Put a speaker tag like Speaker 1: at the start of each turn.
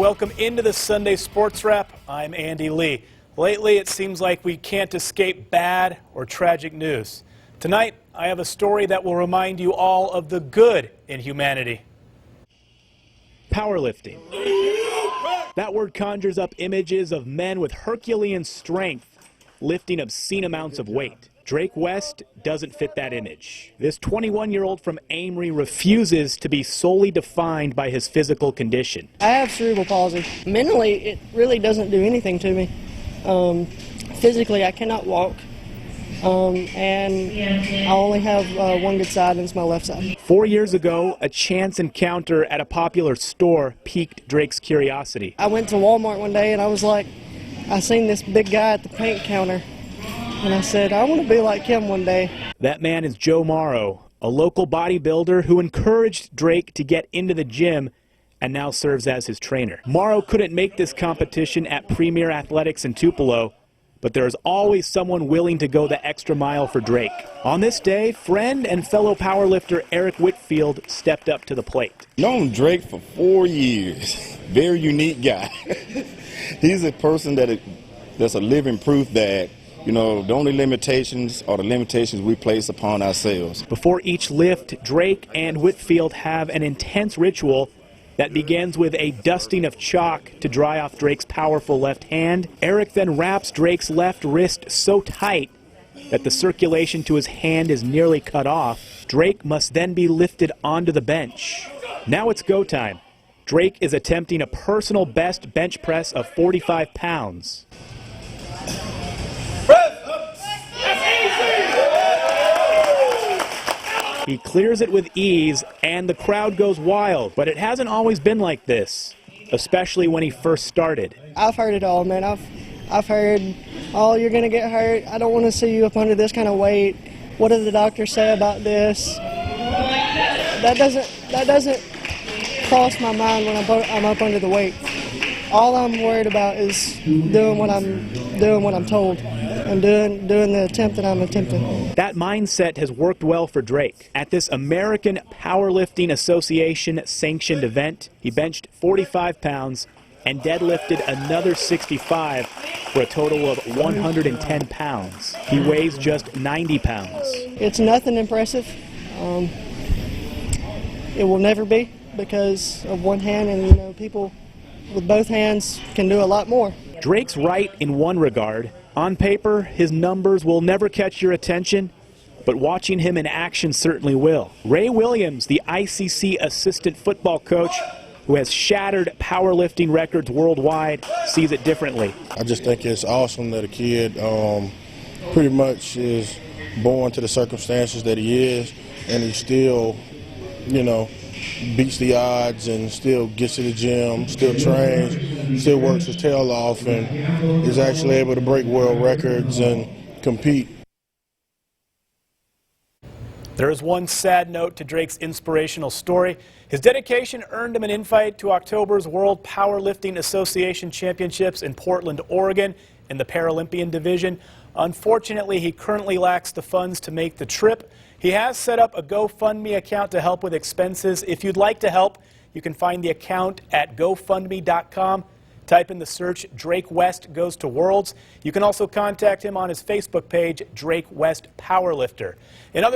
Speaker 1: welcome into the Sunday Sports Wrap. I'm Andy Lee. Lately, it seems like we can't escape bad or tragic news. Tonight, I have a story that will remind you all of the good in humanity. Powerlifting. That word conjures up images of men with Herculean strength lifting obscene amounts of weight. Drake West doesn't fit that image. This 21-year-old from Amory refuses to be solely defined by his physical condition.
Speaker 2: I have cerebral palsy. Mentally, it really doesn't do anything to me. Physically, I cannot walk, and I only have one good side, and it's my left side.
Speaker 1: 4 years ago, a chance encounter at a popular store piqued Drake's curiosity.
Speaker 2: I went to Walmart one day, and I was like, I seen this big guy at the paint counter, and I said, I want to be like him one day.
Speaker 1: That man is Joe Morrow, a local bodybuilder who encouraged Drake to get into the gym and now serves as his trainer. Morrow couldn't make this competition at Premier Athletics in Tupelo, but there is always someone willing to go the extra mile for Drake. On this day, friend and fellow powerlifter Eric Whitfield stepped up to the plate.
Speaker 3: Known Drake for 4 years. Very unique guy. He's a person that's a living proof that, you know, the only limitations are the limitations we place upon ourselves.
Speaker 1: Before each lift, Drake and Whitfield have an intense ritual that begins with a dusting of chalk to dry off Drake's powerful left hand. Eric then wraps Drake's left wrist so tight that the circulation to his hand is nearly cut off. Drake must then be lifted onto the bench. Now it's go time. Drake is attempting a personal best bench press of 45 pounds. He clears it with ease, and the crowd goes wild. But it hasn't always been like this, especially when he first started.
Speaker 2: I've heard it all, man. I've heard, oh, you're going to get hurt. I don't want to see you up under this kind of weight. What did the doctor say about this? That doesn't cross my mind when I'm up under the weight. All I'm worried about is doing what I'm told and doing the attempt that I'm attempting.
Speaker 1: That mindset has worked well for Drake. At this American Powerlifting Association sanctioned event, he benched 45 pounds and deadlifted another 65 for a total of 110 pounds. He weighs just 90 pounds.
Speaker 2: It's nothing impressive. It will never be because of one hand, and you know, people with both hands can do a lot more.
Speaker 1: Drake's right in one regard. On paper, his numbers will never catch your attention, but watching him in action certainly will. Ray Williams, the ICC assistant football coach who has shattered powerlifting records worldwide, sees it differently.
Speaker 4: I just think it's awesome that a kid pretty much is born to the circumstances that he is, and he still, you know, beats the odds and still gets to the gym, still trains, still works his tail off, and is actually able to break world records and compete.
Speaker 1: There is one sad note to Drake's inspirational story. His dedication earned him an invite to October's World Powerlifting Association Championships in Portland, Oregon, in the Paralympian division. Unfortunately, he currently lacks the funds to make the trip. He has set up a GoFundMe account to help with expenses. If you'd like to help, you can find the account at GoFundMe.com. Type in the search Drake West Goes to Worlds. You can also contact him on his Facebook page, Drake West Powerlifter. In other